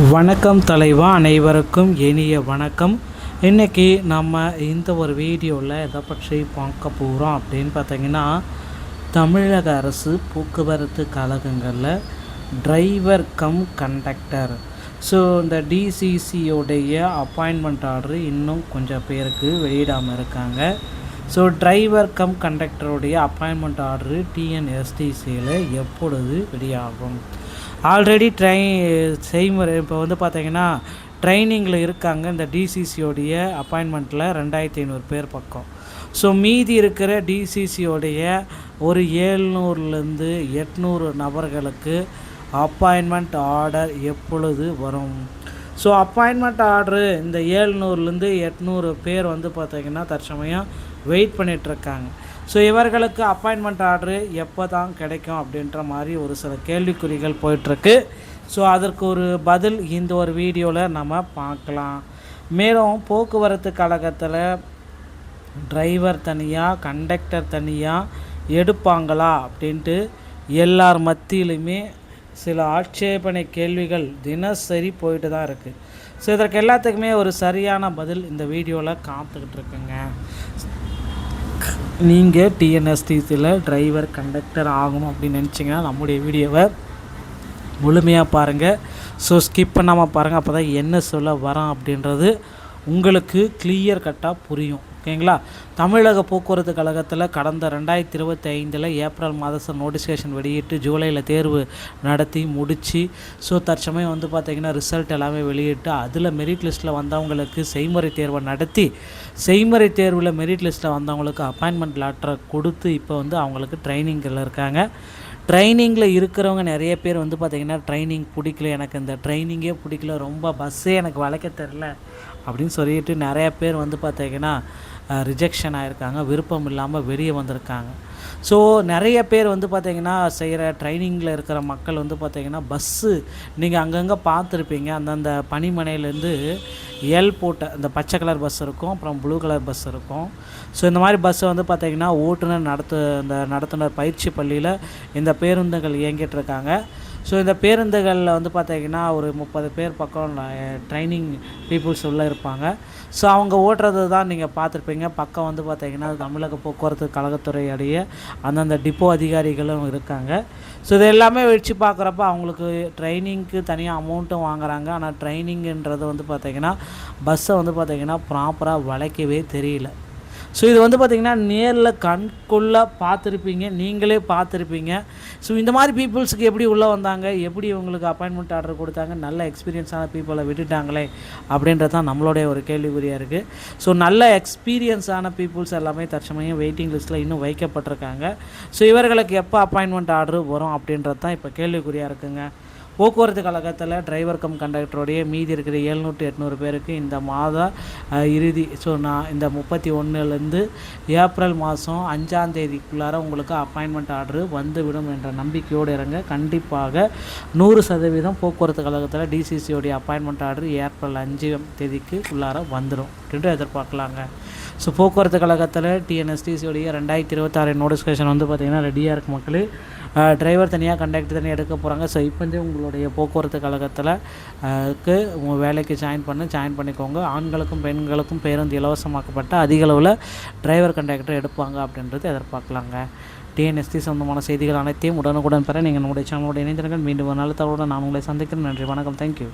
வணக்கம் தலைவா, அனைவருக்கும் இனிய வணக்கம். இன்றைக்கி நம்ம இந்த ஒரு வீடியோவில் எதை பற்றி பார்க்க போகிறோம் அப்படின்னு பார்த்தீங்கன்னா, தமிழக அரசு போக்குவரத்து கழகங்களில் டிரைவர் கம் கண்டக்டர் இந்த டிசிசியோடைய அப்பாயின்மெண்ட் ஆர்டரு இன்னும் கொஞ்சம் பேருக்கு வெளியிடாமல் இருக்காங்க. டிரைவர் கம் கண்டக்டருடைய அப்பாயின்மெண்ட் ஆர்டரு டிஎன்எஸ்டிசியில் எப்பொழுது வெளியாகும்? ஆல்ரெடி செய்முறை இப்போ பார்த்திங்கன்னா ட்ரைனிங்கில் இருக்காங்க. இந்த டிசிசியோடைய அப்பாயின்மெண்ட்டில் 2500 பேர் பக்கம். மீதி இருக்கிற டிசிசியோடைய ஒரு 700லேருந்து 800 நபர்களுக்கு அப்பாயின்மெண்ட் ஆர்டர் எப்பொழுது வரும்? அப்பாயின்மெண்ட் ஆர்டரு இந்த 700லேருந்து 800 பேர் பார்த்திங்கன்னா தற்சமயம் வெயிட் பண்ணிகிட்ருக்காங்க. இவர்களுக்கு அப்பாயின்மெண்ட் ஆர்டரு எப்போ தான் கிடைக்கும் அப்படின்ற மாதிரி ஒரு சில கேள்விக்குறிகள் போயிட்டுருக்கு. அதற்கு ஒரு பதில் இந்த ஒரு வீடியோவில் நம்ம பார்க்கலாம். மேலும் போக்குவரத்து கழகத்தில் டிரைவர் தனியாக கண்டக்டர் தனியாக எடுப்பாங்களா அப்படின்ட்டு எல்லார் மத்தியிலுமே சில ஆட்சேபனை கேள்விகள் தினசரி போயிட்டு தான் இருக்குது. இதற்கு எல்லாத்துக்குமே ஒரு சரியான பதில் இந்த வீடியோவில் காத்துக்கிட்டு இருக்குங்க. நீங்கள் டிஎன்எஸ்டிசியில் டிரைவர் கண்டக்டர் ஆகணும் அப்படின்னு நினச்சிங்கன்னா நம்முடைய வீடியோவை முழுமையாக பாருங்கள். ஸ்கிப் பண்ணாமல் பாருங்கள். அப்போ தான் என்ன சொல்ல வரோம் அப்படின்றது உங்களுக்கு கிளியர் கட்டாக புரியும். ஓகேங்களா? தமிழக போக்குவரத்து கழகத்தில் கடந்த 2025 ஏப்ரல் மாதம் நோட்டிஃபிகேஷன் வெளியிட்டு ஜூலையில் தேர்வு நடத்தி முடித்து தற்சமயம் பார்த்திங்கன்னா ரிசல்ட் எல்லாமே வெளியிட்டு அதில் மெரிட் லிஸ்ட்டில் வந்தவங்களுக்கு செய்முறை தேர்வை நடத்தி செய்முறை தேர்வில் மெரிட் லிஸ்ட்டில் வந்தவங்களுக்கு அப்பாயின்மெண்ட் லெட்டரை கொடுத்து இப்போ அவங்களுக்கு ட்ரைனிங்கில் இருக்காங்க. ட்ரைனிங்கில் இருக்கிறவங்க நிறைய பேர் பார்த்திங்கன்னா ட்ரைனிங் பிடிக்கல, எனக்கு இந்த ட்ரைனிங்கே பிடிக்கல, ரொம்ப பஸ்ஸே எனக்கு வளைக்க தெரில அப்படின்னு சொல்லிட்டு நிறைய பேர் பார்த்திங்கன்னா ரிஜெக்ஷன் ஆகிருக்காங்க, விருப்பம் இல்லாமல் வெளியே வந்திருக்காங்க. நிறைய பேர் பார்த்திங்கன்னா செய்கிற ட்ரைனிங்கில் இருக்கிற மக்கள் பார்த்திங்கன்னா பஸ்ஸு நீங்கள் அங்கங்கே பார்த்துருப்பீங்க. அந்தந்த பனிமனையிலேருந்து போட்ட இந்த பச்சை கலர் பஸ் இருக்கும், அப்புறம் ப்ளூ கலர் பஸ் இருக்கும். இந்த மாதிரி பஸ்ஸை பார்த்திங்கன்னா ஓட்டுநர் இந்த நடத்துனர் பயிற்சி பள்ளியில் இந்த பேருந்துகள் இயங்கிட்டுருக்காங்க. இந்த பேருந்துகளில் பார்த்திங்கன்னா ஒரு 30 பேர் பக்கம் ட்ரைனிங் பீப்புள்ஸ் உள்ளே இருப்பாங்க. அவங்க ஓட்டுறது தான் நீங்கள் பார்த்துருப்பீங்க. பக்கம் பார்த்திங்கன்னா தமிழக போக்குவரத்து கழகத்துறையுடைய அந்தந்த டிப்போ அதிகாரிகளும் இருக்காங்க. இது எல்லாமே வச்சு பார்க்குறப்ப அவங்களுக்கு ட்ரைனிங்க்கு தனியாக அமௌண்ட்டும் வாங்குகிறாங்க. ஆனால் ட்ரைனிங்குன்றது பார்த்திங்கன்னா பஸ்ஸை பார்த்திங்கன்னா ப்ராப்பராக வளைக்கவே தெரியல. இது பார்த்திங்கன்னா நேரில் கண்குள்ளே பார்த்துருப்பீங்க, நீங்களே பார்த்துருப்பீங்க. இந்த மாதிரி பீப்புள்ஸுக்கு எப்படி உள்ளே வந்தாங்க, எப்படி இவங்களுக்கு அப்பாயின்மெண்ட் ஆர்டர் கொடுத்தாங்க, நல்ல எக்ஸ்பீரியன்ஸான பீப்புளை விட்டுட்டாங்களே அப்படின்றது தான் நம்மளுடைய ஒரு கேள்விக்குறியாக இருக்குது. நல்ல எக்ஸ்பீரியன்ஸான பீப்புள்ஸ் எல்லாமே தற்சமயம் வெயிட்டிங் லிஸ்ட்டில் இன்னும் வைக்கப்பட்டிருக்காங்க. இவர்களுக்கு எப்போ அப்பாயின்மெண்ட் ஆர்டர் வரும் அப்படின்றது தான் இப்போ கேள்விக்குறியாக இருக்குங்க. போக்குவரத்து கழகத்தில் டிரைவர் கம் கண்டக்டருடைய மீதி இருக்கிற 700-800 பேருக்கு இந்த மாத இறுதி நான் இந்த 31லேருந்து ஏப்ரல் மாதம் 5ஆம் தேதிக்குள்ளார உங்களுக்கு அப்பாயின்மெண்ட் ஆர்டரு வந்துவிடும் என்ற நம்பிக்கையோடு இருங்க. கண்டிப்பாக 100% போக்குவரத்து கழகத்தில் டிசிசியோடைய அப்பாயின்மெண்ட் ஆர்டரு ஏப்ரல் 5ஆம் தேதிக்கு உள்ளார வந்துடும் அப்படின்ட்டு எதிர்பார்க்கலாங்க. போக்குவரத்து கழகத்தில் டிஎன்எஸ்டிசியோடைய 2026 நோட்டிஃபிகேஷன் பார்த்திங்கன்னா ரெடியாக இருக்குது மக்களே. டிரைவர் தனியாக கண்டக்டர் தனியாக எடுக்க போகிறாங்க. இப்போ உங்களுடைய போக்குவரத்து கழகத்தில் உங்கள் வேலைக்கு ஜாயின் பண்ணிக்கோங்க. ஆண்களுக்கும் பெண்களுக்கும் பேருந்து இலவசமாக்கப்பட்ட அதிக அளவில் டிரைவர் கண்டக்டர் எடுப்பாங்க அப்படின்றது எதிர்பார்க்கலாங்க. டிஎன்எஸ்டி சொந்தமான செய்திகள் அனைத்தையும் உடனுக்குடன் பெற நீங்கள் நம்முடைய சேனலோட இணைந்திருங்கள். மீண்டும் ஒரு நல்ல தகவலுடன் நான் உங்களை சந்திக்கிறேன். நன்றி, வணக்கம், தேங்க்யூ.